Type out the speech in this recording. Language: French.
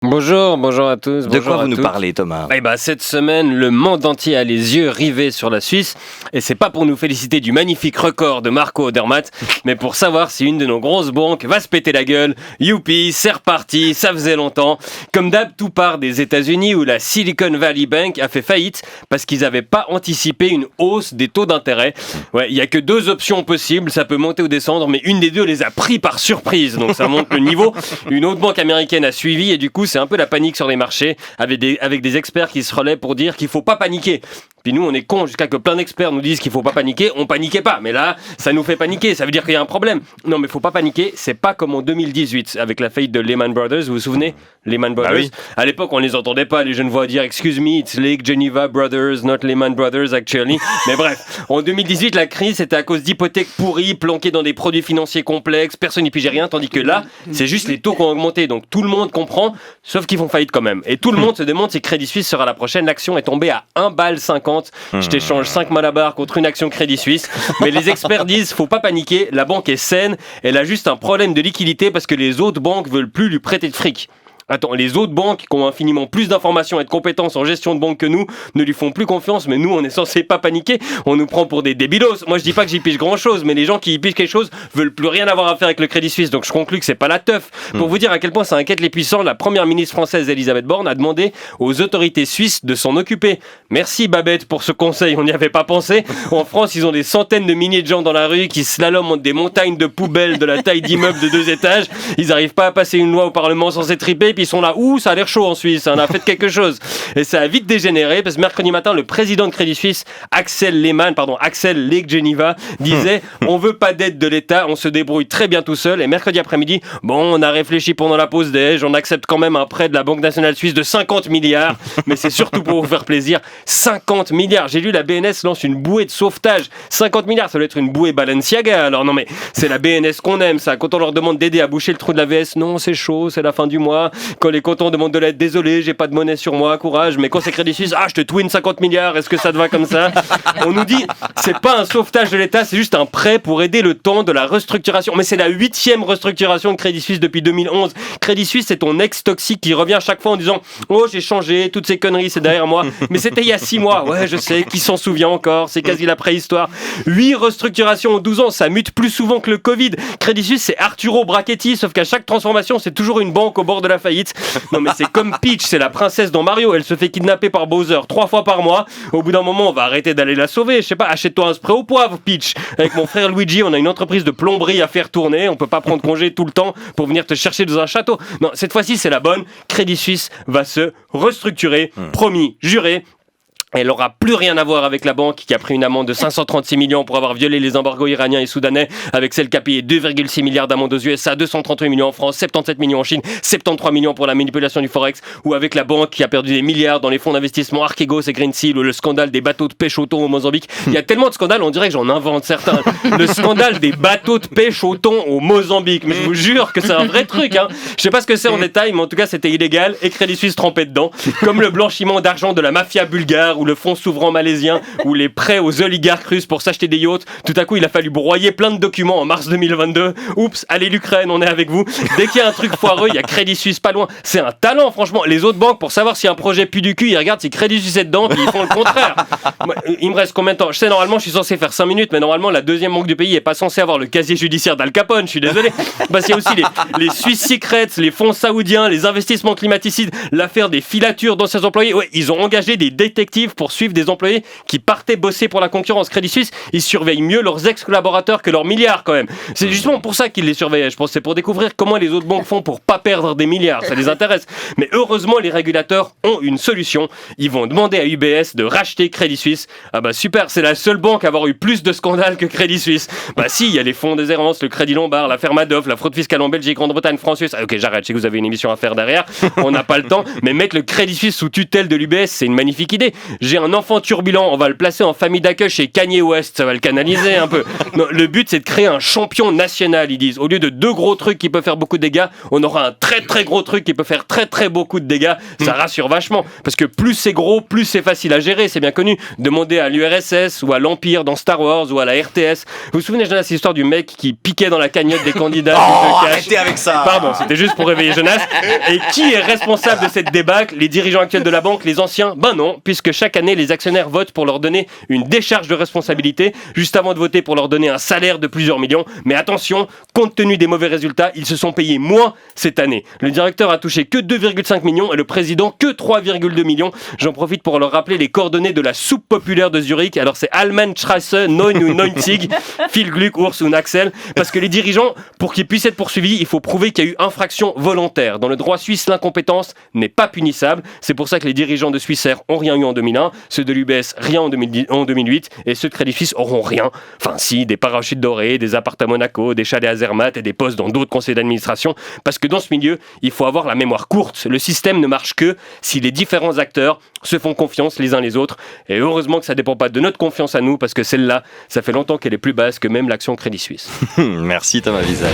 Bonjour à tous. De quoi vous nous parlez, Thomas ? Cette semaine, le monde entier a les yeux rivés sur la Suisse. Et c'est pas pour nous féliciter du magnifique record de Marco Odermatt, mais pour savoir si une de nos grosses banques va se péter la gueule. Youpi, c'est reparti, ça faisait longtemps. Comme d'hab, tout part des États-Unis où la Silicon Valley Bank a fait faillite parce qu'ils n'avaient pas anticipé une hausse des taux d'intérêt. Il y a que deux options possibles, ça peut monter ou descendre, mais une des deux les a pris par surprise, donc ça monte le niveau. Une autre banque américaine a suivi et du coup, c'est un peu la panique sur les marchés, avec des experts qui se relaient pour dire qu'il faut pas paniquer. Puis nous, on est cons jusqu'à que plein d'experts nous disent qu'il faut pas paniquer. On paniquait pas, mais là, ça nous fait paniquer. Ça veut dire qu'il y a un problème. Non, mais faut pas paniquer. C'est pas comme en 2018 avec la faillite de Lehman Brothers. Vous vous souvenez, Lehman Brothers. Oui. À l'époque, on les entendait pas. Les jeunes voix dire "Excuse me, it's Lake Geneva Brothers, not Lehman Brothers actually." Mais bref, en 2018, la crise c'était à cause d'hypothèques pourries planquées dans des produits financiers complexes. Personne n'y pigeait rien, tandis que là, c'est juste les taux qui ont augmenté. Donc tout le monde comprend, sauf qu'ils font faillite quand même. Et tout le monde se demande si Crédit Suisse sera la prochaine. L'action est tombée à 1,50 $. Je t'échange 5 Malabar contre une action Crédit Suisse. Mais les experts disent, faut pas paniquer, la banque est saine, elle a juste un problème de liquidité parce que les autres banques veulent plus lui prêter de fric. Attends, les autres banques qui ont infiniment plus d'informations et de compétences en gestion de banque que nous ne lui font plus confiance, mais nous on est censé pas paniquer, on nous prend pour des débilos. Moi je dis pas que j'y pige grand chose, mais les gens qui y pigent quelque chose veulent plus rien avoir à faire avec le Crédit Suisse, donc je conclus que c'est pas la teuf. Pour vous dire à quel point ça inquiète les puissants, la première ministre française Elisabeth Borne a demandé aux autorités suisses de s'en occuper. Merci Babette pour ce conseil, on n'y avait pas pensé. En France ils ont des centaines de milliers de gens dans la rue qui slaloment entre des montagnes de poubelles de la taille d'immeubles de 2 étages, ils arrivent pas à passer une loi au Parlement sans être trippés. Ils sont là, ça a l'air chaud en Suisse, on a fait quelque chose. Et ça a vite dégénéré parce que mercredi matin, le président de Crédit Suisse, Axel Lake Geneva, disait on veut pas d'aide de l'État, on se débrouille très bien tout seul. Et mercredi après-midi, on a réfléchi pendant la pause déj, on accepte quand même un prêt de la Banque nationale suisse de 50 milliards, mais c'est surtout pour vous faire plaisir. 50 milliards, j'ai lu la BNS lance une bouée de sauvetage. 50 milliards, ça doit être une bouée Balenciaga. Alors non mais c'est la BNS qu'on aime ça. Quand on leur demande d'aider à boucher le trou de la VS, non c'est chaud, c'est la fin du mois. Quand on demande de l'aide, désolé, j'ai pas de monnaie sur moi, courage. Mais quand c'est Crédit Suisse, je te twin 50 milliards, est-ce que ça te va comme ça ? On nous dit, c'est pas un sauvetage de l'État, c'est juste un prêt pour aider le temps de la restructuration. Mais c'est la 8e restructuration de Crédit Suisse depuis 2011. Crédit Suisse, c'est ton ex toxique qui revient chaque fois en disant, oh j'ai changé, toutes ces conneries, c'est derrière moi. Mais c'était il y a 6 mois. Ouais, je sais, qui s'en souvient encore, c'est quasi la préhistoire. 8 restructurations en 12 ans, ça mute plus souvent que le Covid. Crédit Suisse, c'est Arturo Brachetti, sauf qu'à chaque transformation, c'est toujours une banque au bord de la faillite. Non mais c'est comme Peach, c'est la princesse dans Mario, elle se fait kidnapper par Bowser 3 fois par mois. Au bout d'un moment, on va arrêter d'aller la sauver. Je sais pas, achète-toi un spray au poivre, Peach. Avec mon frère Luigi, on a une entreprise de plomberie à faire tourner. On peut pas prendre congé tout le temps pour venir te chercher dans un château. Non, cette fois-ci, c'est la bonne. Crédit Suisse va se restructurer. Promis, juré. Elle n'aura plus rien à voir avec la banque qui a pris une amende de 536 millions pour avoir violé les embargos iraniens et soudanais, avec celle qui a payé 2,6 milliards d'amendes aux USA, 238 millions en France, 77 millions en Chine, 73 millions pour la manipulation du Forex, ou avec la banque qui a perdu des milliards dans les fonds d'investissement Archegos et Greensill, ou le scandale des bateaux de pêche au thon au Mozambique. Il y a tellement de scandales, on dirait que j'en invente certains. Le scandale des bateaux de pêche au thon au Mozambique. Mais je vous jure que c'est un vrai truc, hein. Je sais pas ce que c'est en détail, mais en tout cas c'était illégal et Crédit Suisse trempé dedans. Comme le blanchiment d'argent de la mafia bulgare, ou le fonds souverain malaisien, ou les prêts aux oligarques russes pour s'acheter des yachts. Tout à coup, il a fallu broyer plein de documents en mars 2022. Oups, allez l'Ukraine, on est avec vous. Dès qu'il y a un truc foireux, il y a Crédit Suisse pas loin. C'est un talent, franchement. Les autres banques, pour savoir si un projet pue du cul, ils regardent si Crédit Suisse est dedans, puis ils font le contraire. Moi, il me reste combien de temps ? Je sais, normalement, je suis censé faire 5 minutes, mais normalement, la deuxième banque du pays est pas censée avoir le casier judiciaire d'Al Capone. Je suis désolé. Parce qu'il y a aussi les Swiss Secrets, les fonds saoudiens, les investissements climaticides, l'affaire des filatures d'anciens employés. Ouais, ils ont engagé des détectives pour suivre des employés qui partaient bosser pour la concurrence. Crédit Suisse, ils surveillent mieux leurs ex-collaborateurs que leurs milliards quand même. C'est justement pour ça qu'ils les surveillaient. Je pense que c'est pour découvrir comment les autres banques font pour pas perdre des milliards. Ça les intéresse. Mais heureusement, les régulateurs ont une solution. Ils vont demander à UBS de racheter Crédit Suisse. Ah bah super, c'est la seule banque à avoir eu plus de scandales que Crédit Suisse. Bah si, il y a les fonds des errances, le Crédit Lombard, l'affaire Madoff, la fraude fiscale en Belgique, Grande-Bretagne, France, Suisse. Ah, ok, j'arrête, je sais que vous avez une émission à faire derrière. On n'a pas le temps. Mais mettre le Crédit Suisse sous tutelle de l'UBS, c'est une magnifique idée. J'ai un enfant turbulent, on va le placer en famille d'accueil chez Kanye West, ça va le canaliser un peu. Non, le but c'est de créer un champion national, ils disent. Au lieu de 2 gros trucs qui peuvent faire beaucoup de dégâts, on aura un très très gros truc qui peut faire très très beaucoup de dégâts. Ça rassure vachement, parce que plus c'est gros, plus c'est facile à gérer, c'est bien connu. Demandez à l'URSS ou à l'Empire dans Star Wars ou à la RTS. Vous vous souvenez, Jonas, cette histoire du mec qui piquait dans la cagnotte des candidats? Arrêtez avec ça. Pardon, c'était juste pour réveiller Jonas. Et qui est responsable de cette débâcle? Les dirigeants actuels de la banque, les anciens? Ben non, puisque chaque année, les actionnaires votent pour leur donner une décharge de responsabilité, juste avant de voter pour leur donner un salaire de plusieurs millions. Mais attention, compte tenu des mauvais résultats, ils se sont payés moins cette année. Le directeur a touché que 2,5 millions et le président que 3,2 millions. J'en profite pour leur rappeler les coordonnées de la soupe populaire de Zurich. Alors c'est Almenstrasse 99, Phil Gluck, Urs und Axel. Parce que les dirigeants, pour qu'ils puissent être poursuivis, il faut prouver qu'il y a eu infraction volontaire. Dans le droit suisse, l'incompétence n'est pas punissable. C'est pour ça que les dirigeants de Swissair ont rien eu en 2001, ceux de l'UBS rien en 2008, et ceux de Credit Suisse auront rien. Enfin si, des parachutes dorés, des appartements à Monaco, des chalets à Zermatt et des postes dans d'autres conseils d'administration. Parce que dans ce milieu, il faut avoir la mémoire courte. Le système ne marche que si les différents acteurs se font confiance les uns les autres. Et heureusement que ça dépend pas de notre confiance à nous, parce que celle-là, ça fait longtemps qu'elle est plus basse que même l'action Crédit Suisse. Merci Thomas Wiesel.